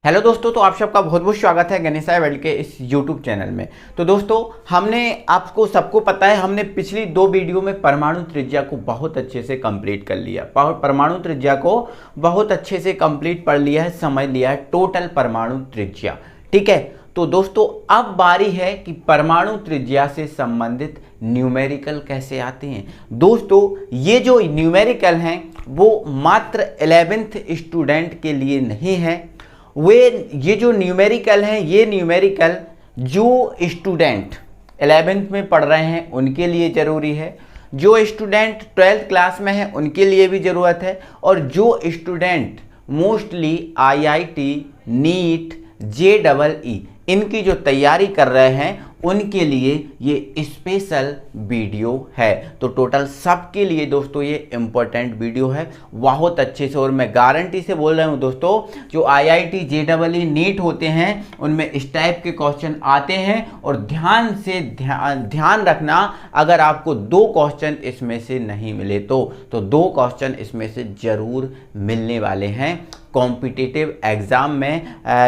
Hello दोस्तों, तो आप सबका बहुत बहुत स्वागत है गणेशाय वर्ल्ड के इस यूट्यूब चैनल में। तो दोस्तों, हमने आपको सबको पता है, हमने पिछली दो वीडियो में परमाणु त्रिज्या को बहुत अच्छे से कंप्लीट कर लिया। परमाणु त्रिज्या को बहुत अच्छे से कंप्लीट पढ़ लिया है, समझ लिया है टोटल परमाणु त्रिज्या। ठीक है, तो दोस्तों अब बारी है कि परमाणु त्रिज्या से संबंधित न्यूमेरिकल कैसे आते हैं। दोस्तों, ये जो न्यूमेरिकल हैं वो मात्र 11th स्टूडेंट के लिए नहीं है। ये जो न्यूमेरिकल हैं, ये न्यूमेरिकल जो स्टूडेंट 11th में पढ़ रहे हैं उनके लिए ज़रूरी है, जो स्टूडेंट 12th क्लास में है उनके लिए भी ज़रूरत है, और जो student mostly IIT, NEET, JEE इनकी जो तैयारी कर रहे हैं उनके लिए ये स्पेशल वीडियो है। तो टोटल सबके लिए दोस्तों ये इम्पोर्टेंट वीडियो है बहुत अच्छे से, और मैं गारंटी से बोल रहा हूँ दोस्तों, जो IIT, JEE, नीट होते हैं उनमें इस टाइप के क्वेश्चन आते हैं। और ध्यान रखना, अगर आपको 2 क्वेश्चन इसमें से नहीं मिले तो 2 क्वेश्चन इसमें से ज़रूर मिलने वाले हैं कॉम्पिटिटिव एग्ज़ाम में,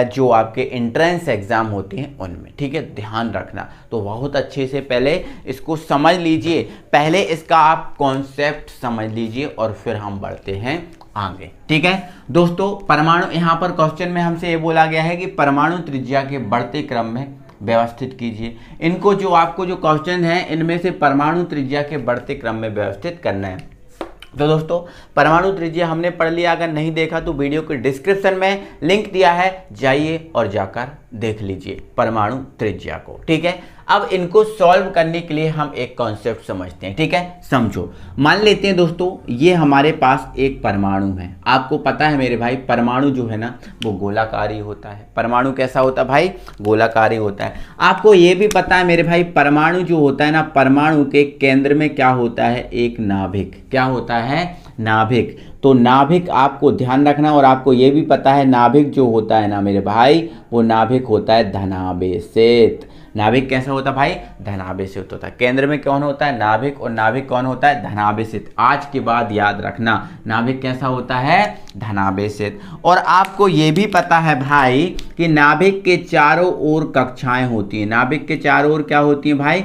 जो आपके एंट्रेंस एग्ज़ाम होते हैं उनमें। ठीक है, ध्यान रखना। तो बहुत अच्छे से पहले इसको समझ लीजिए, पहले इसका आप कॉन्सेप्ट समझ लीजिए और फिर हम बढ़ते हैं आगे। ठीक है दोस्तों, परमाणु, यहाँ पर क्वेश्चन में हमसे ये बोला गया है कि परमाणु त्रिज्या के बढ़ते क्रम में व्यवस्थित कीजिए। इनको जो आपको जो क्वेश्चन है इनमें से परमाणु त्रिज्या के बढ़ते क्रम में व्यवस्थित करना है। तो दोस्तों, परमाणु त्रिज्या हमने पढ़ लिया, अगर नहीं देखा तो वीडियो के डिस्क्रिप्शन में लिंक दिया है, जाइए और जाकर देख लीजिए परमाणु त्रिज्या को। ठीक है, अब इनको सॉल्व करने के लिए हम एक कॉन्सेप्ट समझते हैं। ठीक है, समझो, मान लेते हैं दोस्तों ये हमारे पास एक परमाणु है। आपको पता है मेरे भाई, परमाणु जो है ना वो गोलाकारी होता है। परमाणु कैसा होता है भाई? गोलाकारी होता है। आपको ये भी पता है मेरे भाई, परमाणु जो होता है ना, परमाणु के केंद्र में क्या होता है? एक नाभिक। क्या होता है? नाभिक। तो नाभिक आपको ध्यान रखना, और आपको ये भी पता है नाभिक जो होता है ना मेरे भाई, वो नाभिक होता है धनावेशित। नाभिक कैसा होता है भाई? धनावेशित होता है। केंद्र में कौन होता है? नाभिक। और नाभिक कौन होता है? धनावेशित। आज के बाद याद रखना, नाभिक कैसा होता है? धनावेशित। और आपको ये भी पता है भाई कि नाभिक के चारों ओर कक्षाएं होती हैं। नाभिक के चारों ओर क्या होती हैं भाई?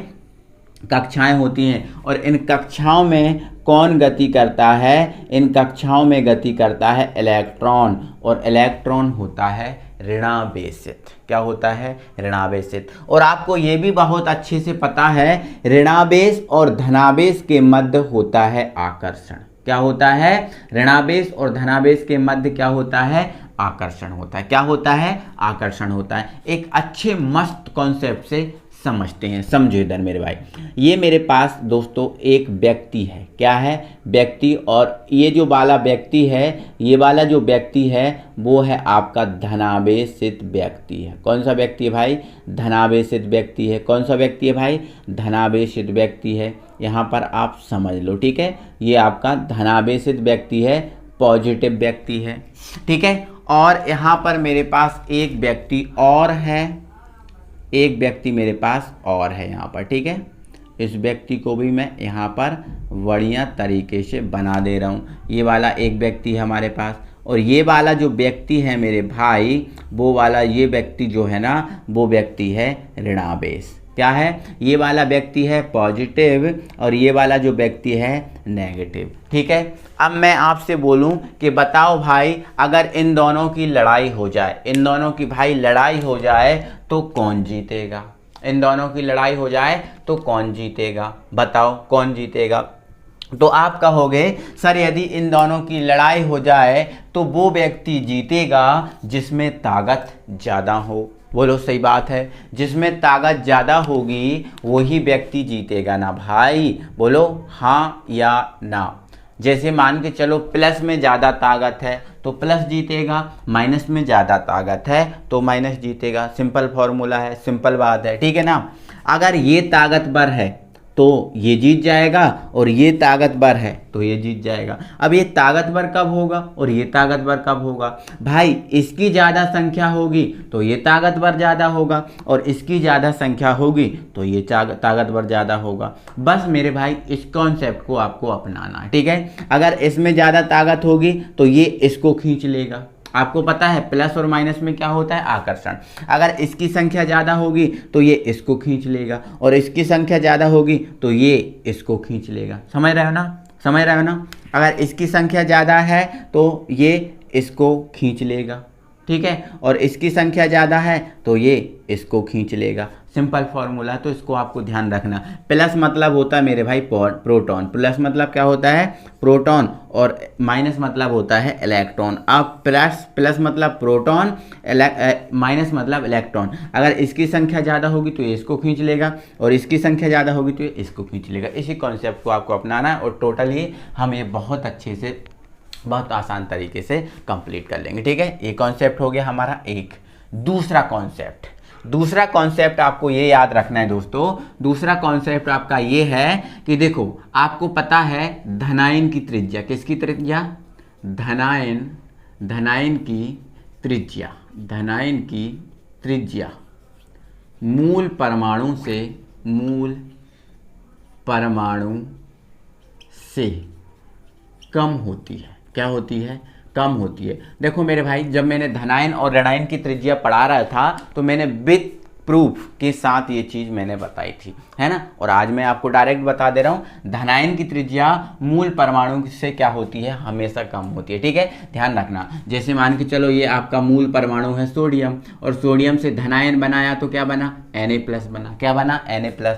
कक्षाएं होती हैं। और इन कक्षाओं में कौन गति करता है? इन कक्षाओं में गति करता है इलेक्ट्रॉन, और इलेक्ट्रॉन होता है ऋणावेशित। क्या होता है? ऋणावेशित। और आपको ये भी बहुत अच्छे से पता है, ऋणावेश और धनावेश के मध्य होता है आकर्षण। क्या होता है? ऋणावेश और धनावेश के मध्य क्या होता है? आकर्षण होता है। क्या होता है? आकर्षण होता है। एक अच्छे मस्त कॉन्सेप्ट से समझते हैं, समझो इधर मेरे भाई। ये मेरे पास दोस्तों एक व्यक्ति है। क्या है? व्यक्ति। और ये जो वाला व्यक्ति है, ये वाला जो व्यक्ति है वो है आपका धनावेशित व्यक्ति है। कौन सा व्यक्ति है भाई? धनावेशित व्यक्ति है। कौन सा व्यक्ति है भाई? धनावेशित व्यक्ति है। यहाँ पर आप समझ लो। ठीक है, ये आपका धनावेशित व्यक्ति है, पॉजिटिव व्यक्ति है। ठीक है, और यहाँ पर मेरे पास एक व्यक्ति और है, एक व्यक्ति मेरे पास और है यहाँ पर। ठीक है, इस व्यक्ति को भी मैं यहाँ पर बढ़िया तरीके से बना दे रहा हूँ। ये वाला एक व्यक्ति है हमारे पास, और ये वाला जो व्यक्ति है मेरे भाई, वो वाला ये व्यक्ति जो है ना, वो व्यक्ति है ऋणावेश। क्या है? ये वाला व्यक्ति है पॉजिटिव, और ये वाला जो व्यक्ति है नेगेटिव। ठीक है, अब मैं आपसे बोलूं कि बताओ भाई, अगर इन दोनों की लड़ाई हो जाए, इन दोनों की भाई लड़ाई हो जाए तो कौन जीतेगा? इन दोनों की लड़ाई हो जाए तो कौन जीतेगा? बताओ कौन जीतेगा? तो आप कहोगे सर, यदि इन दोनों की लड़ाई हो जाए तो वो व्यक्ति जीतेगा जिसमें ताकत ज़्यादा हो। बोलो सही बात है, जिसमें ताकत ज़्यादा होगी वही व्यक्ति जीतेगा ना भाई? बोलो हाँ या ना। जैसे मान के चलो, प्लस में ज़्यादा ताकत है तो प्लस जीतेगा, माइनस में ज़्यादा ताकत है तो माइनस जीतेगा। सिंपल फॉर्मूला है, सिंपल बात है। ठीक है ना, अगर ये ताकतवर है तो ये जीत जाएगा, और ये ताकतवर है तो ये जीत जाएगा। अब ये ताकतवर कब होगा और ये ताकतवर कब होगा? भाई इसकी ज़्यादा संख्या होगी तो ये ताकतवर ज़्यादा होगा, और इसकी ज़्यादा संख्या होगी तो ये ताकतवर ज़्यादा होगा। बस मेरे भाई इस कॉन्सेप्ट को आपको अपनाना है। ठीक है, अगर इसमें ज़्यादा ताकत होगी तो ये इसको खींच लेगा, आपको पता है प्लस और माइनस में क्या होता है, आकर्षण। अगर इसकी संख्या ज़्यादा होगी तो ये इसको खींच लेगा, और इसकी संख्या ज़्यादा होगी तो ये इसको खींच लेगा। समझ रहे हो ना, समझ रहे हो ना। अगर इसकी संख्या ज़्यादा है तो ये इसको खींच लेगा, ठीक है, और इसकी संख्या ज़्यादा है तो ये इसको खींच लेगा। सिंपल फॉर्मूला, तो इसको आपको ध्यान रखना। प्लस मतलब होता है मेरे भाई प्रोटॉन, प्लस मतलब क्या होता है, प्रोटॉन, और माइनस मतलब होता है इलेक्ट्रॉन। अब प्लस मतलब प्रोटॉन, माइनस मतलब इलेक्ट्रॉन। अगर इसकी संख्या ज़्यादा होगी तो ये इसको खींच लेगा, और इसकी संख्या ज़्यादा होगी तो ये इसको खींच लेगा। इसी कॉन्सेप्ट को आपको अपनाना है, और टोटली हम ये बहुत अच्छे से, बहुत आसान तरीके से कंप्लीट कर लेंगे, ठीक है। ये कॉन्सेप्ट हो गया हमारा एक। दूसरा कॉन्सेप्ट आपको ये याद रखना है दोस्तों। दूसरा कॉन्सेप्ट आपका ये है कि देखो, आपको पता है धनायन की त्रिज्या, किसकी त्रिज्या, धनायन की त्रिज्या मूल परमाणु से कम होती है। क्या होती है, कम होती है। देखो मेरे भाई, जब मैंने धनायन और ऋणायन की त्रिज्या पढ़ा रहा था तो मैंने विद प्रूफ के साथ ये चीज़ मैंने बताई थी, है ना। और आज मैं आपको डायरेक्ट बता दे रहा हूँ, धनायन की त्रिज्या मूल परमाणु से क्या होती है, हमेशा कम होती है, ठीक है। ध्यान रखना, जैसे मान के चलो ये आपका मूल परमाणु है सोडियम, और सोडियम से धनायन बनाया तो क्या बना, Na+ बना। क्या बना, Na+।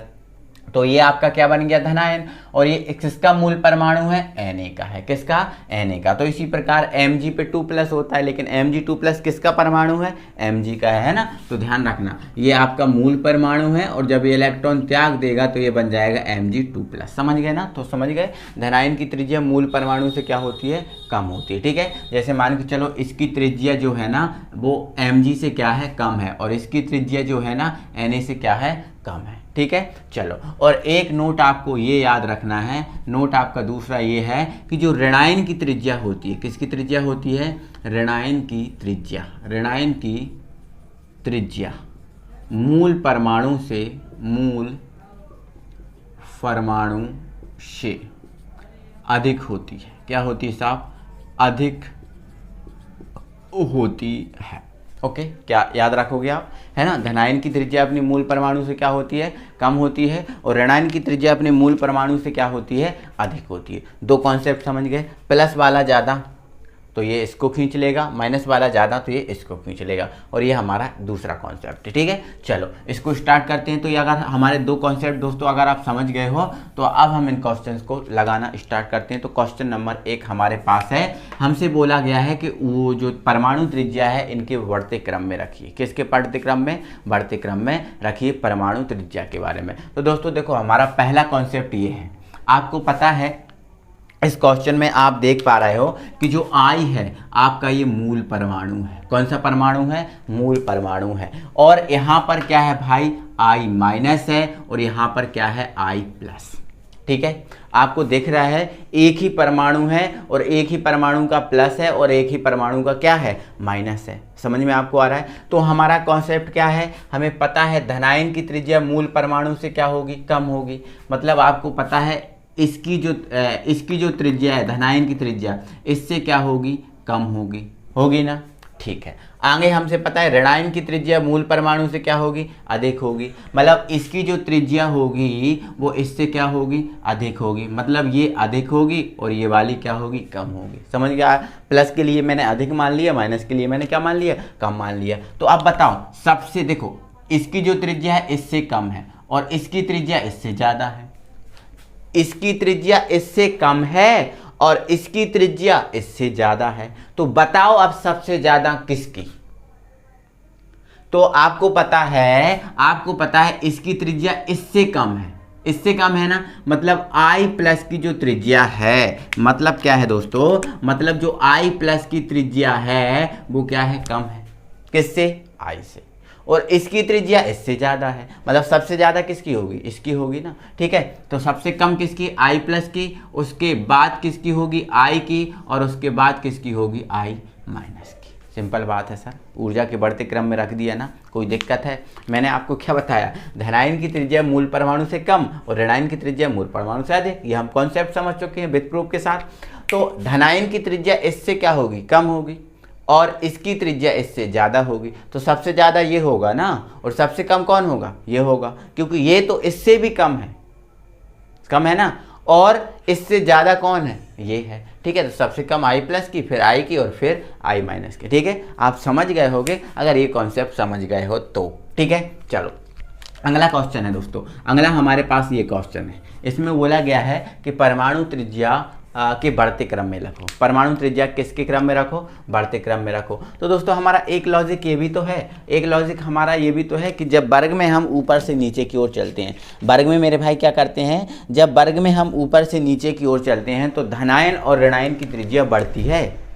तो ये आपका क्या बन गया, धनायन। और ये किसका मूल परमाणु है, Na का है। किसका, Na का। तो इसी प्रकार Mg पे 2+ होता है, लेकिन Mg2+ किसका परमाणु है, Mg का है ना। तो ध्यान रखना, ये आपका मूल परमाणु है, और जब ये इलेक्ट्रॉन त्याग देगा तो ये बन जाएगा Mg2+। समझ गए ना, तो समझ गए, धनायन की त्रिज्या मूल परमाणु से क्या होती है, कम होती है, ठीक है। जैसे मान के चलो इसकी त्रिज्या जो है ना वो Mg से क्या है, कम है, और इसकी त्रिज्या जो है ना Na से क्या है, कम है, ठीक है। चलो, और एक नोट आपको ये याद रखना है, नोट आपका दूसरा ये है कि जो ऋणायन की त्रिज्या होती है, किसकी त्रिज्या होती है, ऋणायन की त्रिज्या मूल परमाणु से अधिक होती है। क्या होती है साहब, अधिक होती है। ओके, क्या याद रखोगे आप, है ना। धनायन की त्रिज्या अपनी मूल परमाणु से क्या होती है, कम होती है, और ऋणायन की त्रिज्या अपने मूल परमाणु से क्या होती है, अधिक होती है। दो कॉन्सेप्ट समझ गए। प्लस वाला ज़्यादा तो ये इसको खींच लेगा, माइनस वाला ज़्यादा तो ये इसको खींच लेगा, और ये हमारा दूसरा कॉन्सेप्ट है, ठीक है। चलो इसको स्टार्ट करते हैं। तो ये अगर हमारे दो कॉन्सेप्ट दोस्तों अगर आप समझ गए हो तो अब हम इन क्वेश्चंस को लगाना स्टार्ट करते हैं। तो क्वेश्चन नंबर 1 हमारे पास है, हमसे बोला गया है कि वो जो परमाणु त्रिज्या है इनके बढ़ते क्रम में रखिए। किसके बढ़ते क्रम में, बढ़ते क्रम में रखिए परमाणु त्रिज्या के बारे में। तो दोस्तों देखो, हमारा पहला कॉन्सेप्ट ये है, आपको पता है इस क्वेश्चन में आप देख पा रहे हो कि जो I है आपका ये मूल परमाणु है। कौन सा परमाणु है, मूल परमाणु है। और यहाँ पर क्या है भाई, I- है, और यहाँ पर क्या है, I+। ठीक है, आपको दिख रहा है एक ही परमाणु है, और एक ही परमाणु का प्लस है, और एक ही परमाणु का क्या है, माइनस है। समझ में आपको आ रहा है। तो हमारा कॉन्सेप्ट क्या है, हमें पता है धनायन की त्रिज्या मूल परमाणु से क्या होगी, कम होगी। मतलब आपको पता है इसकी जो त्रिज्या है, धनायन की त्रिज्या, इससे क्या होगी, कम होगी, होगी ना। ठीक है, आगे हमसे पता है ऋणायन की त्रिज्या मूल परमाणु से क्या होगी, अधिक होगी। मतलब इसकी जो त्रिज्या होगी वो इससे क्या होगी, अधिक होगी। मतलब ये अधिक होगी और ये वाली क्या होगी, कम होगी। समझ गया। प्लस के लिए मैंने अधिक मान लिया, माइनस के लिए मैंने क्या मान लिया, कम मान लिया। तो अब बताओ, सबसे देखो इसकी जो त्रिज्या है इससे कम है, और इसकी त्रिज्या इससे ज़्यादा है। इसकी त्रिज्या इससे कम है और इसकी त्रिज्या इससे ज्यादा है। तो बताओ अब सबसे ज्यादा किसकी। तो आपको पता है इसकी त्रिज्या इससे कम है, इससे कम है ना। मतलब I+ की जो त्रिज्या है, मतलब क्या है दोस्तों, मतलब जो I+ की त्रिज्या है वो क्या है, कम है। किससे, I से। और इसकी त्रिज्या इससे ज़्यादा है, मतलब सबसे ज़्यादा किसकी होगी, इसकी होगी ना। ठीक है, तो सबसे कम किसकी, I+ की, उसके बाद किसकी होगी, I की, और उसके बाद किसकी होगी, I- की। सिंपल बात है सर, ऊर्जा के बढ़ते क्रम में रख दिया ना, कोई दिक्कत है। मैंने आपको क्या बताया, धनायन की त्रिज्या मूल परमाणु से कम और ऋणायन की त्रिज्या मूल परमाणु से अधिक। ये हम कॉन्सेप्ट समझ चुके हैं विद प्रूफ के साथ। तो धनायन की त्रिज्या इससे क्या होगी, कम होगी, और इसकी त्रिज्या इससे ज़्यादा होगी, तो सबसे ज़्यादा ये होगा ना, और सबसे कम कौन होगा, ये होगा, क्योंकि ये तो इससे भी कम है ना, और इससे ज़्यादा कौन है, ये है। ठीक है, तो सबसे कम i प्लस की, फिर i की, और फिर i माइनस की। ठीक है, आप समझ गए होगे अगर ये कॉन्सेप्ट समझ गए हो तो। ठीक है, चलो अगला क्वेश्चन है दोस्तों। अगला हमारे पास ये क्वेश्चन है, इसमें बोला गया है कि परमाणु त्रिज्या के बढ़ते क्रम में रखो। परमाणु त्रिज्या किसके क्रम में रखो, बढ़ते क्रम में रखो। तो दोस्तों हमारा एक लॉजिक ये भी तो है, एक लॉजिक हमारा ये भी तो है कि जब वर्ग में हम ऊपर से नीचे की ओर चलते हैं, वर्ग में मेरे भाई क्या करते हैं, जब वर्ग में हम ऊपर से नीचे की ओर चलते हैं तो धनायन और ऋणायन की त्रिज्या बढ़ती है।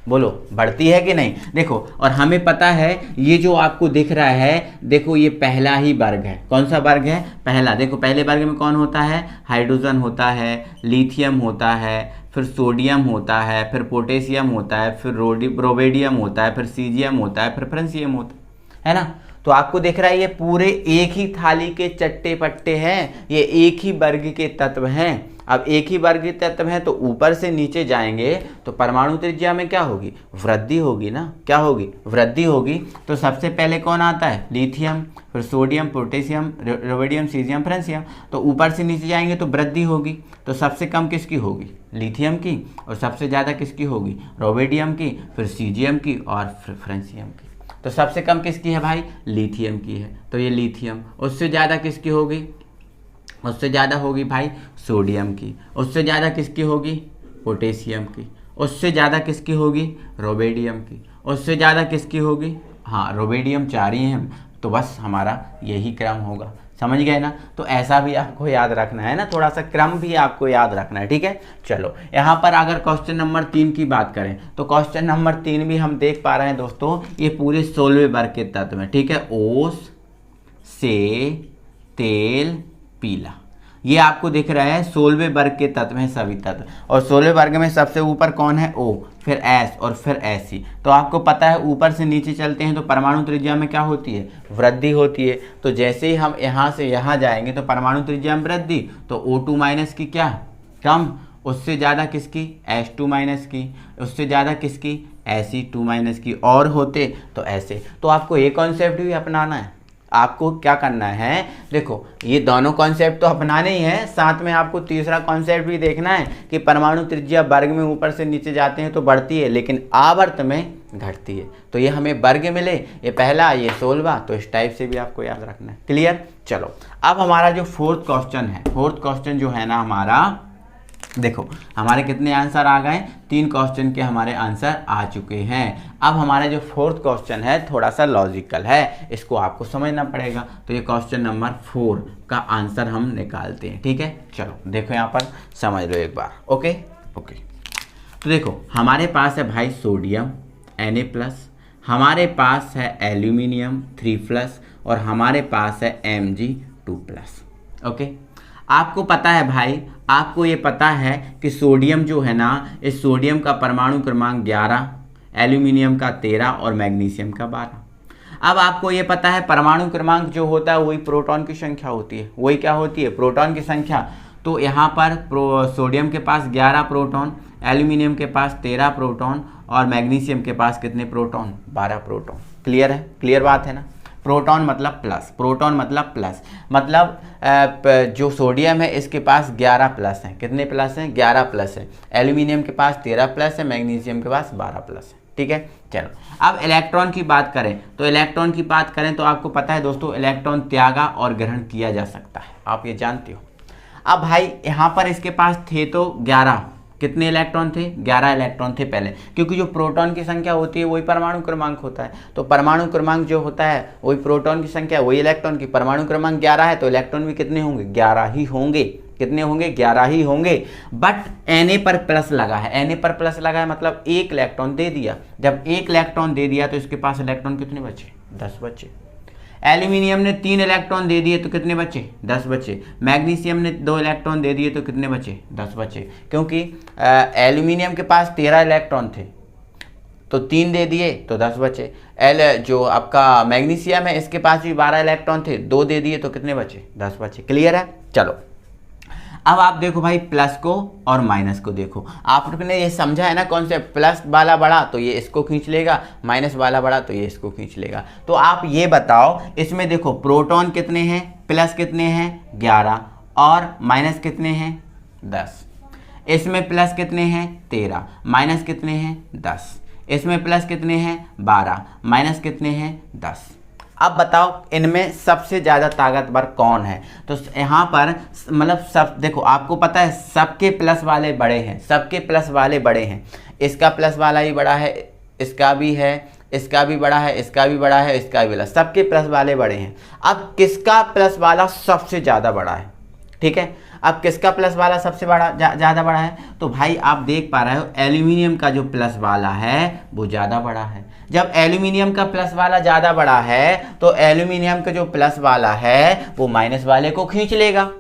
बोलो बढ़ती है कि नहीं। देखो, और हमें पता है ये जो आपको दिख रहा है, देखो ये पहला ही वर्ग है। कौन सा वर्ग है, पहला। देखो पहले वर्ग में कौन होता है, हाइड्रोजन होता है, लिथियम होता है, फिर सोडियम होता है, फिर पोटेशियम होता है, फिर रोबेडियम होता है, फिर सीजियम होता है, फिर फ्रेंसियम होता है ना। तो आपको दिख रहा है ये पूरे एक ही थाली के चट्टे पट्टे हैं, ये एक ही वर्ग के तत्व हैं। अब एक ही वर्ग के तत्व हैं तो ऊपर से नीचे जाएंगे तो परमाणु त्रिज्या में क्या होगी, वृद्धि होगी ना। क्या होगी, वृद्धि होगी। तो सबसे पहले कौन आता है, लिथियम, फिर सोडियम, पोटेशियम, रोबेडियम, सीजियम, फ्रेंसियम। तो ऊपर से नीचे जाएंगे तो वृद्धि होगी। तो सबसे कम किसकी होगी, लिथियम की, और सबसे ज़्यादा किसकी होगी, रोबेडियम की, फिर सीजियम की, और फिर फ्रेंसियम की। तो सबसे कम किसकी है भाई, लिथियम की है, तो ये लिथियम। उससे ज़्यादा किसकी होगी, उससे ज़्यादा होगी भाई सोडियम की। उससे ज़्यादा किसकी होगी, पोटेशियम की। उससे ज़्यादा किसकी होगी, रोबेडियम की। उससे ज़्यादा किसकी होगी, हाँ रोबेडियम 4 ही हैं, तो बस हमारा यही क्रम होगा। समझ गए ना। तो ऐसा भी आपको याद रखना है ना, थोड़ा सा क्रम भी आपको याद रखना है। ठीक है, चलो यहाँ पर अगर क्वेश्चन नंबर 3 की बात करें तो क्वेश्चन नंबर 3 भी हम देख पा रहे हैं दोस्तों, ये पूरे 16वें वर्ग के तत्व में। ठीक है, ओस से तेल पीला, ये आपको दिख रहा है 16वें वर्ग के तत्व हैं सभी तत्व। और 16वें वर्ग में सबसे ऊपर कौन है, O, फिर S और फिर SC। तो आपको पता है ऊपर से नीचे चलते हैं तो परमाणु त्रिज्या में क्या होती है, वृद्धि होती है। तो जैसे ही हम यहाँ से यहाँ जाएंगे तो परमाणु त्रिज्या में वृद्धि, तो O2 माइनस की क्या, कम। उससे ज़्यादा किसकी, H2 माइनस की। उससे ज़्यादा किसकी, Fe2 माइनस की। और होते तो ऐसे। तो आपको ये कॉन्सेप्ट भी अपनाना है। आपको क्या करना है, देखो ये दोनों कॉन्सेप्ट तो अपनाने ही हैं, साथ में आपको तीसरा कॉन्सेप्ट भी देखना है कि परमाणु त्रिज्या वर्ग में ऊपर से नीचे जाते हैं तो बढ़ती है, लेकिन आवर्त में घटती है। तो ये हमें वर्ग मिले, ये पहला, ये 16वां, तो इस टाइप से भी आपको याद रखना है। क्लियर। चलो अब हमारा जो फोर्थ क्वेश्चन है, फोर्थ क्वेश्चन जो है ना हमारा, देखो हमारे कितने आंसर आ गए, 3 क्वेश्चन के हमारे आंसर आ चुके हैं। अब हमारा जो फोर्थ क्वेश्चन है थोड़ा सा लॉजिकल है, इसको आपको समझना पड़ेगा। तो ये क्वेश्चन नंबर 4 का आंसर हम निकालते हैं। ठीक है, चलो देखो यहाँ पर समझ लो एक बार। ओके। तो देखो हमारे पास है भाई सोडियम Na+, हमारे पास है एल्यूमिनियम 3+, और हमारे पास है Mg2+। ओके, आपको पता है भाई, आपको ये पता है कि सोडियम जो है ना, इस सोडियम का परमाणु क्रमांक 11, एल्यूमिनियम का 13 और मैग्नीशियम का 12। अब आपको ये पता है परमाणु क्रमांक जो होता है वही प्रोटॉन की संख्या होती है। वही क्या होती है, प्रोटॉन की संख्या। तो यहाँ पर सोडियम के पास 11 प्रोटॉन, एल्यूमिनियम के पास 13 प्रोटॉन, और मैग्नीशियम के पास कितने प्रोटॉन, 12 प्रोटॉन। क्लियर है, क्लियर बात है ना। प्रोटॉन मतलब प्लस, प्रोटॉन मतलब प्लस, मतलब जो सोडियम है इसके पास 11 प्लस हैं। कितने प्लस हैं, 11 प्लस है। एल्यूमिनियम के पास 13 प्लस है, मैग्नीशियम के पास 12 प्लस है। ठीक है, चलो अब इलेक्ट्रॉन की बात करें तो इलेक्ट्रॉन की बात करें तो आपको पता है दोस्तों, इलेक्ट्रॉन त्यागा और ग्रहण किया जा सकता है, आप ये जानते हो। अब भाई यहाँ पर इसके पास थे तो 11, कितने इलेक्ट्रॉन थे, 11 इलेक्ट्रॉन थे पहले, क्योंकि जो प्रोटॉन की संख्या होती है वही परमाणु क्रमांक होता है। तो परमाणु क्रमांक जो होता है वही प्रोटॉन की संख्या, वही इलेक्ट्रॉन की। परमाणु क्रमांक 11 है तो इलेक्ट्रॉन भी कितने होंगे, 11 ही होंगे। कितने होंगे, 11 ही होंगे। बट Na पर प्लस लगा है, Na पर प्लस लगा है मतलब 1 इलेक्ट्रॉन दे दिया। जब 1 इलेक्ट्रॉन दे दिया तो इसके पास इलेक्ट्रॉन कितने बचे, 10 बचे। एल्यूमिनियम ने 3 इलेक्ट्रॉन दे दिए तो कितने बचे, 10 बचे। मैग्नीशियम ने 2 इलेक्ट्रॉन दे दिए तो कितने बचे, 10 बचे। क्योंकि एल्यूमिनियम के पास 13 इलेक्ट्रॉन थे तो 3 दे दिए तो 10 बचे। जो आपका मैग्नीशियम है इसके पास भी 12 इलेक्ट्रॉन थे, 2 दे दिए तो कितने बचे, 10 बचे। क्लियर है। चलो अब आप देखो भाई प्लस को और माइनस को देखो, आपने ये समझा है ना कॉन्सेप्ट, प्लस वाला बड़ा तो ये इसको खींच लेगा, माइनस वाला बड़ा तो ये इसको खींच लेगा। तो आप ये बताओ इसमें देखो प्रोटॉन कितने हैं, प्लस कितने हैं 11 और माइनस कितने हैं 10। इसमें प्लस कितने हैं 13, माइनस कितने हैं 10। इसमें प्लस कितने हैं 12, माइनस कितने हैं 10। अब बताओ इनमें सबसे ज़्यादा ताकतवर कौन है। तो यहाँ पर मतलब सब देखो, आपको पता है सबके प्लस वाले बड़े हैं, सबके प्लस वाले बड़े हैं। इसका प्लस वाला ही बड़ा है, इसका भी है, इसका भी बड़ा है, इसका भी बड़ा है, इसका भी बड़ा, सबके प्लस वाले बड़े हैं। अब किसका प्लस वाला सबसे ज़्यादा बड़ा है, ठीक है, अब किसका प्लस वाला सबसे बड़ा ज़्यादा बड़ा है। तो भाई आप देख पा रहे हो एल्यूमिनियम का जो प्लस वाला है वो ज़्यादा बड़ा है। जब एल्यूमिनियम का प्लस वाला ज़्यादा बड़ा है तो एल्यूमिनियम का जो प्लस वाला है वो माइनस वाले को खींच लेगा।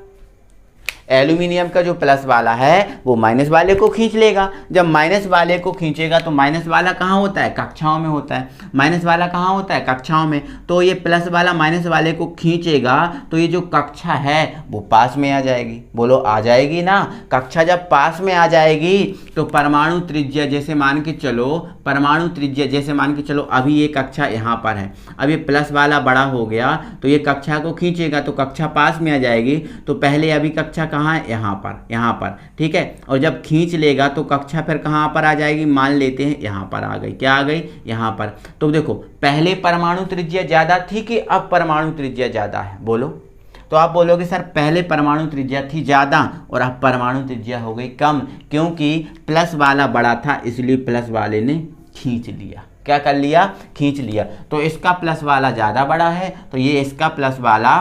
एल्यूमिनियम का जो प्लस वाला है वो माइनस वाले को खींच लेगा। जब माइनस वाले को खींचेगा तो माइनस वाला कहाँ होता है, कक्षाओं में होता है। माइनस वाला कहाँ होता है, कक्षाओं में। तो ये प्लस वाला माइनस वाले को खींचेगा तो ये जो कक्षा है वो पास में आ जाएगी। बोलो आ जाएगी ना। कक्षा जब पास में आ जाएगी तो परमाणु त्रिज्या जैसे मान के चलो, परमाणु त्रिज्या जैसे मान के चलो अभी ये कक्षा यहाँ पर है, अब ये प्लस वाला बड़ा हो गया तो ये कक्षा को खींचेगा तो कक्षा पास में आ जाएगी। तो पहले अभी कक्षा कहाँ है, यहाँ पर, यहाँ पर, ठीक है। और जब खींच लेगा तो कक्षा फिर कहाँ पर आ जाएगी, मान लेते हैं यहाँ पर आ गई। क्या आ गई, यहाँ पर। तो देखो पहले परमाणु त्रिज्या ज़्यादा थी कि अब परमाणु त्रिज्या ज़्यादा है, बोलो। तो आप बोलोगे सर पहले परमाणु त्रिज्या थी ज़्यादा और अब परमाणु त्रिज्या हो गई कम, क्योंकि प्लस वाला बड़ा था इसलिए प्लस वाले ने खींच लिया। क्या कर लिया, खींच लिया। तो इसका प्लस वाला ज़्यादा बड़ा है तो ये इसका प्लस वाला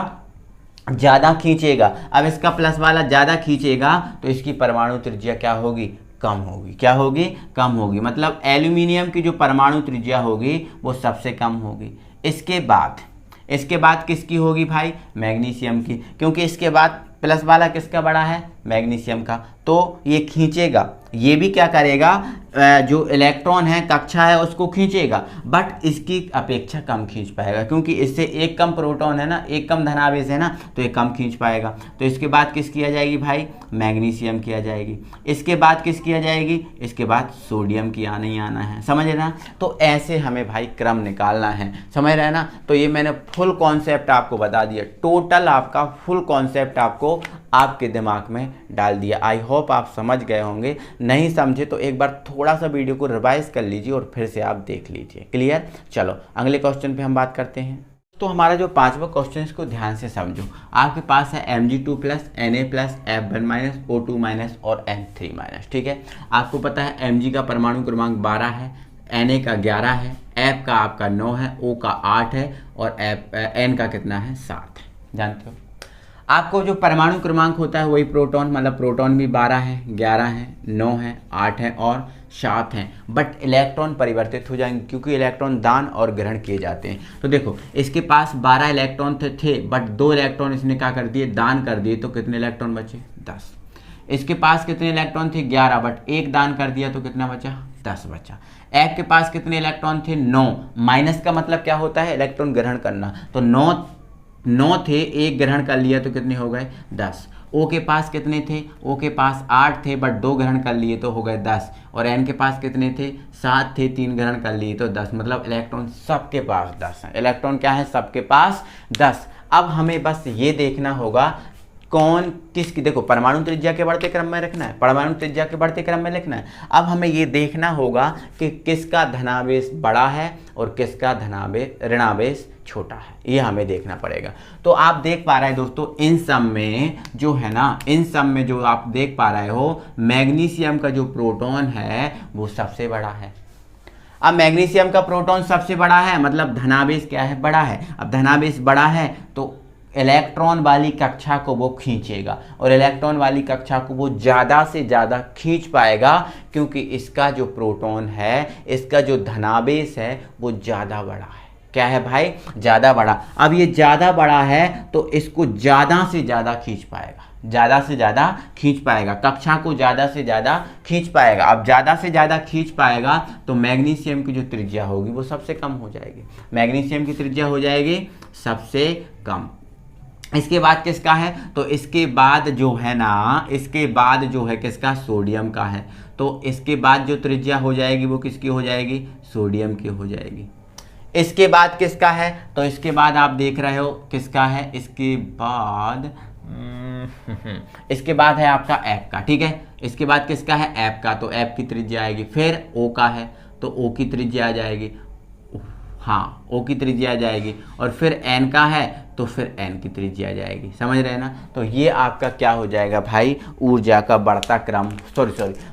ज़्यादा खींचेगा। अब इसका प्लस वाला ज़्यादा खींचेगा तो इसकी परमाणु त्रिज्या क्या होगी, कम होगी। क्या होगी, कम होगी। मतलब एल्यूमिनियम की जो परमाणु त्रिज्या होगी वो सबसे कम होगी। इसके बाद किसकी होगी भाई, मैग्नीशियम की, क्योंकि इसके बाद प्लस वाला किसका बड़ा है, मैग्नीशियम का। तो ये खींचेगा, ये भी क्या करेगा, जो इलेक्ट्रॉन है कक्षा है उसको खींचेगा, बट इसकी अपेक्षा कम खींच पाएगा, क्योंकि इससे एक कम प्रोटॉन है ना, एक कम धनावेश है ना, तो ये कम खींच पाएगा। तो इसके बाद किसकी आ जाएगी भाई, मैग्नीशियम की आ जाएगी। इसके बाद किसकी आ जाएगी, इसके बाद सोडियम की आना ही आना है, समझ रहे ना। तो ऐसे हमें भाई क्रम निकालना है, समझ रहे हैं ना। तो ये मैंने फुल कॉन्सेप्ट आपको बता दिया, टोटल आपका फुल कॉन्सेप्ट आपको आपके दिमाग में डाल दिया। आई होप आप समझ गए होंगे। नहीं समझे तो एक बार थोड़ा सा वीडियो को रिवाइज कर लीजिए और फिर से आप देख लीजिए। क्लियर। चलो अगले क्वेश्चन पे हम बात करते हैं। तो हमारा जो पांचवा क्वेश्चन है इसको ध्यान से समझो। आपके पास है Mg2+, Na+, F1- O2- और N3-, ठीक है। आपको पता है Mg का परमाणु क्रमांक 12 है, Na का 11 है, F का आपका 9 है, O का 8 है और N का कितना है, 7 है। जानते हो आपको जो परमाणु क्रमांक होता है वही प्रोटॉन, मतलब प्रोटॉन भी 12 है, 11 है, 9 है, 8 है और 7 हैं। बट इलेक्ट्रॉन परिवर्तित हो जाएंगे क्योंकि इलेक्ट्रॉन दान और ग्रहण किए जाते हैं। तो देखो इसके पास 12 इलेक्ट्रॉन थे बट 2 इलेक्ट्रॉन इसने क्या कर दिए, दान कर दिए। तो कितने इलेक्ट्रॉन बचे, 10। इसके पास कितने इलेक्ट्रॉन थे, 11, बट 1 दान कर दिया तो कितना बचा, 10 बचा। F के पास कितने इलेक्ट्रॉन थे, 9। माइनस का मतलब क्या होता है, इलेक्ट्रॉन ग्रहण करना। तो 9 थे, 1 ग्रहण कर लिया तो कितने हो गए, 10। O के पास कितने थे, O के पास 8 थे बट 2 ग्रहण कर लिए तो हो गए 10। और N के पास कितने थे, 7 थे, 3 ग्रहण कर लिए तो 10। मतलब इलेक्ट्रॉन सबके पास 10 है। इलेक्ट्रॉन क्या है, सबके पास 10। अब हमें बस ये देखना होगा कौन किसकी, देखो परमाणु त्रिज्या के बढ़ते क्रम में रखना है, परमाणु त्रिज्या के बढ़ते क्रम में लिखना है। अब हमें ये देखना होगा कि किसका धनावेश बड़ा है और किसका ऋणावेश छोटा है, ये हमें देखना पड़ेगा। तो आप देख पा रहे हैं दोस्तों, इन सब में जो है ना, इन सब में जो आप देख पा रहे हो, मैग्नीशियम का जो प्रोटॉन है वो सबसे बड़ा है। अब मैग्नीशियम का प्रोटॉन सबसे बड़ा है मतलब धनावेश क्या है, बड़ा है। अब धनावेश बड़ा है तो इलेक्ट्रॉन वाली कक्षा को वो खींचेगा और इलेक्ट्रॉन वाली कक्षा को वो ज़्यादा से ज़्यादा खींच पाएगा क्योंकि इसका जो प्रोटॉन है, इसका जो धनावेश है वो ज़्यादा बड़ा है। क्या है भाई, ज़्यादा बड़ा। अब ये ज़्यादा बड़ा है तो इसको ज़्यादा से ज़्यादा खींच पाएगा, ज़्यादा से ज़्यादा खींच पाएगा, कक्षा को ज़्यादा से ज़्यादा खींच पाएगा। अब ज़्यादा से ज़्यादा खींच पाएगा तो मैग्नीशियम की जो त्रिज्या होगी वो सबसे कम हो जाएगी। मैग्नीशियम की त्रिज्या हो जाएगी सबसे कम। इसके बाद किसका है, तो इसके बाद जो है ना, इसके बाद जो है किसका, सोडियम का है। तो इसके बाद जो त्रिज्या हो जाएगी वो किसकी हो जाएगी, सोडियम की हो जाएगी। इसके बाद किसका है, तो इसके बाद आप देख रहे हो किसका है, इसके बाद है आपका ऐप का, ठीक है। इसके बाद किसका है, ऐप का, तो ऐप की त्रिज्या आएगी। फिर ओ का है तो ओ की त्रिज्या आ जाएगी, हाँ ओ की त्रिज्या आ जाएगी। और फिर एन का है तो फिर एन की त्रिज्या आ जाएगी, समझ रहे हैं ना। तो ये आपका क्या हो जाएगा भाई, ऊर्जा का बढ़ता क्रम,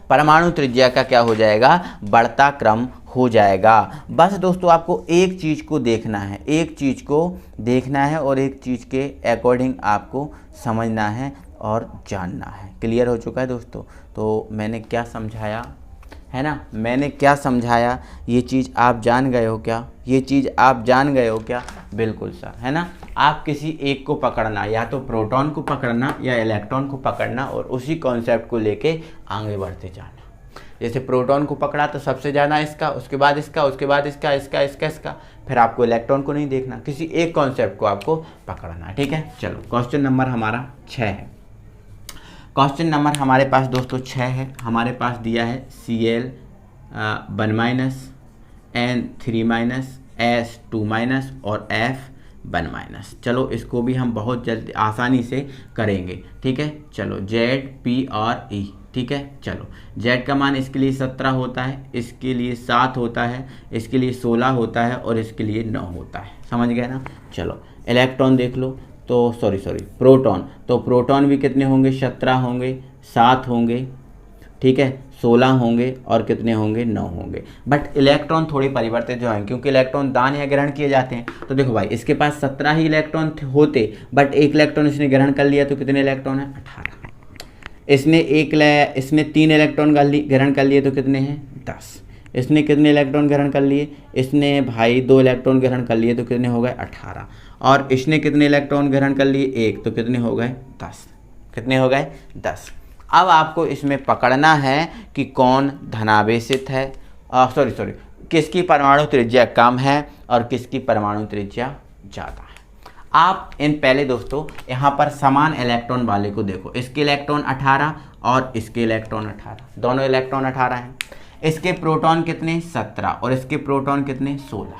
परमाणु त्रिज्या का क्या हो जाएगा, बढ़ता क्रम हो जाएगा। बस दोस्तों आपको एक चीज़ को देखना है, एक चीज़ को देखना है और एक चीज़ के अकॉर्डिंग आपको समझना है और जानना है। क्लियर हो चुका है दोस्तों। तो मैंने क्या समझाया है ना, मैंने क्या समझाया, ये चीज़ आप जान गए हो क्या, ये चीज़ आप जान गए हो क्या, बिल्कुल सर, है ना। आप किसी एक को पकड़ना, या तो प्रोटॉन को पकड़ना या इलेक्ट्रॉन को पकड़ना और उसी कॉन्सेप्ट को लेके आगे बढ़ते जाना। जैसे प्रोटॉन को पकड़ा तो सबसे ज़्यादा इसका, उसके बाद इसका, उसके बाद इसका, इसका इसका इसका, फिर आपको इलेक्ट्रॉन को नहीं देखना, किसी एक कॉन्सेप्ट को आपको पकड़ना, ठीक है। चलो क्वेश्चन नंबर हमारा 6 है। क्वेश्चन नंबर हमारे पास दोस्तों 6 है। हमारे पास दिया है Cl1- N3- S2- और F1-। चलो इसको भी हम बहुत जल्दी आसानी से करेंगे, ठीक है। चलो Z, P और E, ठीक है। चलो Z का मान इसके लिए 17 होता है, इसके लिए 7 होता है, इसके लिए 16 होता है और इसके लिए 9 होता है, समझ गए ना। चलो इलेक्ट्रॉन देख लो, तो सॉरी प्रोटॉन, तो प्रोटॉन भी कितने होंगे, 17 होंगे, 7 होंगे, ठीक है, 16 होंगे और कितने होंगे, 9 होंगे। बट इलेक्ट्रॉन थोड़े परिवर्तित जो हैं, क्योंकि इलेक्ट्रॉन दान या ग्रहण किए जाते हैं। तो देखो भाई इसके पास 17 ही इलेक्ट्रॉन होते, बट एक इलेक्ट्रॉन इसने ग्रहण कर लिया, तो कितने इलेक्ट्रॉन है, 18। इसने 3 इलेक्ट्रॉन ग्रहण कर लिए तो कितने हैं, 10। इसने कितने इलेक्ट्रॉन ग्रहण कर लिए, इसने भाई 2 इलेक्ट्रॉन ग्रहण कर लिए तो कितने हो गए, 18। और इसने कितने इलेक्ट्रॉन ग्रहण कर लिए, 1, तो कितने हो गए, 10। कितने हो गए, 10। अब आपको इसमें पकड़ना है कि कौन धनावेशित है, किसकी परमाणु त्रिज्या कम है और किसकी परमाणु त्रिज्या ज़्यादा है। आप इन पहले दोस्तों यहाँ पर समान इलेक्ट्रॉन वाले को देखो, इसके इलेक्ट्रॉन 18 और इसके इलेक्ट्रॉन 18, दोनों इलेक्ट्रॉन 18 हैं। इसके प्रोटॉन कितने, 17 और इसके प्रोटॉन कितने, 16।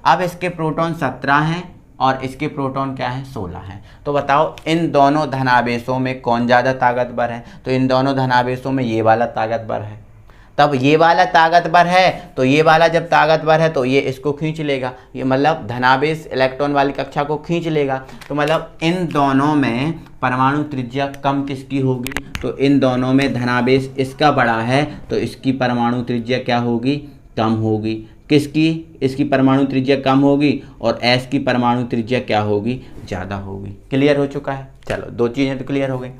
अब इसके प्रोटॉन 17 हैं और इसके प्रोटॉन क्या है, 16 हैं। तो बताओ इन दोनों धनावेशों में कौन ज़्यादा ताकतवर है, तो इन दोनों धनावेशों में ये वाला ताकतवर है। तब ये वाला ताकतवर है तो ये वाला जब ताकतवर है तो ये इसको खींच लेगा, ये मतलब धनावेश इलेक्ट्रॉन वाली कक्षा को खींच लेगा। तो मतलब इन दोनों में परमाणु त्रिज्या कम किसकी होगी, तो इन दोनों में धनावेश इसका बड़ा है तो इसकी परमाणु त्रिज्या क्या होगी, कम होगी। किसकी, इसकी परमाणु त्रिज्या कम होगी और एस की परमाणु त्रिज्या क्या होगी, ज़्यादा होगी। क्लियर हो चुका है। चलो 2 चीज़ें तो क्लियर हो गई।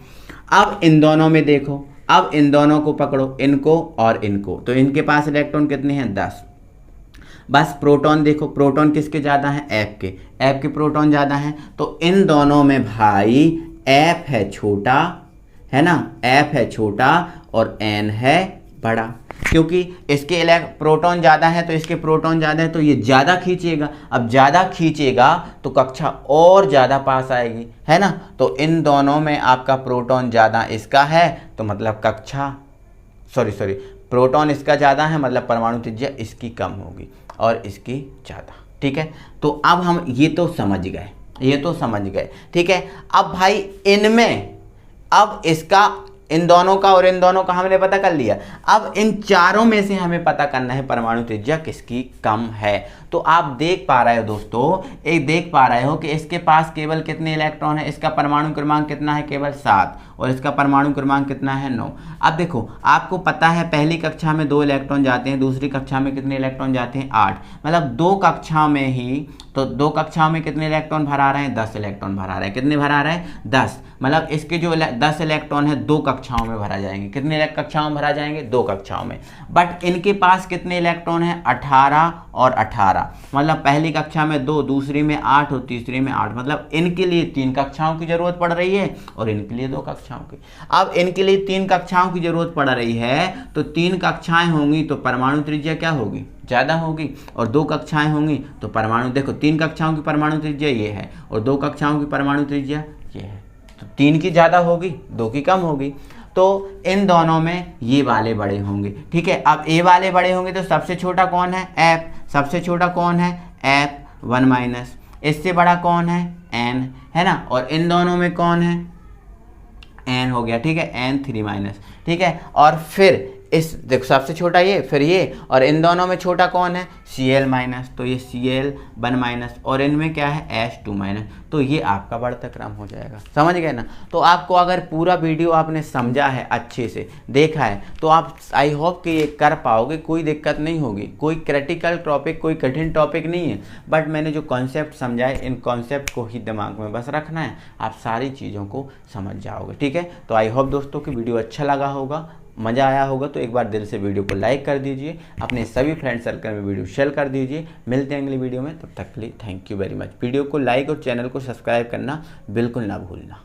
अब इन दोनों में देखो, अब इन दोनों को पकड़ो, इनको और इनको, तो इनके पास इलेक्ट्रॉन कितने हैं, 10। बस प्रोटॉन देखो, प्रोटॉन किसके ज़्यादा हैं, एफ के प्रोटॉन ज़्यादा हैं। तो इन दोनों में भाई एफ है छोटा, है ना, एफ है छोटा और एन है बड़ा, क्योंकि इसके प्रोटॉन ज़्यादा है तो इसके प्रोटॉन ज़्यादा है तो ये ज़्यादा खींचेगा। अब ज़्यादा खींचेगा तो कक्षा और ज़्यादा पास आएगी, है ना। तो इन दोनों में आपका प्रोटॉन ज़्यादा इसका है तो मतलब कक्षा प्रोटॉन इसका ज़्यादा है, मतलब परमाणु त्रिज्या इसकी कम होगी और इसकी ज़्यादा, ठीक है। तो अब हम ये तो समझ गए, ठीक है। अब भाई इनमें, अब इसका, इन दोनों का और इन दोनों का हमने पता कर लिया। अब इन चारों में से हमें पता करना है परमाणु त्रिज्या किसकी कम है। तो आप देख पा रहे हो दोस्तों, देख पा रहे हो कि इसके पास केवल कितने इलेक्ट्रॉन है, इसका परमाणु क्रमांक कितना है, केवल 7 और इसका परमाणु क्रमांक कितना है, 9। अब देखो आपको पता है पहली कक्षा में 2 इलेक्ट्रॉन जाते हैं, दूसरी कक्षा में कितने इलेक्ट्रॉन जाते हैं, 8। मतलब 2 कक्षाओं में ही, तो 2 कक्षाओं में कितने इलेक्ट्रॉन भरा रहे हैं, 10 इलेक्ट्रॉन भरा रहे हैं। कितने भरा रहे हैं, 10। मतलब इसके जो 10 इलेक्ट्रॉन है 2 कक्षाओं में भरा जाएंगे। कितने कक्षाओं में भरा जाएंगे, 2 कक्षाओं में। बट इनके पास कितने इलेक्ट्रॉन है, 18 और 18। मतलब पहली कक्षा में 2, दूसरी में 8 और तीसरी में 8। मतलब इनके लिए 3 कक्षाओं की जरूरत पड़ रही है और इनके लिए 2 कक्षाओं की। अब इनके लिए 3 कक्षाओं की जरूरत पड़ रही है तो 3 कक्षाएं होंगी तो परमाणु त्रिज्या क्या होगी, ज़्यादा होगी। और 2 कक्षाएं होंगी तो परमाणु, देखो 3 कक्षाओं की परमाणु त्रिज्या ये है और 2 कक्षाओं की परमाणु त्रिज्या ये है, तो 3 की ज़्यादा होगी 2 की कम होगी, तो इन दोनों में ये वाले बड़े होंगे। ठीक है, अब ए वाले बड़े होंगे तो सबसे छोटा कौन है, एफ, सबसे छोटा कौन है, एफ 1 माइनस, इससे बड़ा कौन है, एन, है ना, और इन दोनों में कौन है, एन हो गया। ठीक है, एन 3 माइनस। ठीक है, और फिर इस देखो सबसे छोटा ये, फिर ये, और इन दोनों में छोटा कौन है, Cl माइनस, तो ये Cl 1 माइनस, और इनमें क्या है, H2 माइनस, तो ये आपका बढ़ता क्रम हो जाएगा। समझ गए ना। तो आपको अगर पूरा वीडियो आपने समझा है, अच्छे से देखा है, तो आप आई होप कि ये कर पाओगे, कोई दिक्कत नहीं होगी। कोई क्रिटिकल टॉपिक, कोई कठिन टॉपिक नहीं है, बट मैंने जो कॉन्सेप्ट समझाए, इन कॉन्सेप्ट को ही दिमाग में बस रखना है, आप सारी चीज़ों को समझ जाओगे। ठीक है, तो आई होप दोस्तों कि वीडियो अच्छा लगा होगा, मज़ा आया होगा, तो एक बार दिल से वीडियो को लाइक कर दीजिए, अपने सभी फ्रेंड सर्कल में वीडियो शेयर कर दीजिए। मिलते हैं अगली वीडियो में, तब तक के लिए thank you very much. Video को लाइक और चैनल को सब्सक्राइब करना बिल्कुल ना भूलना।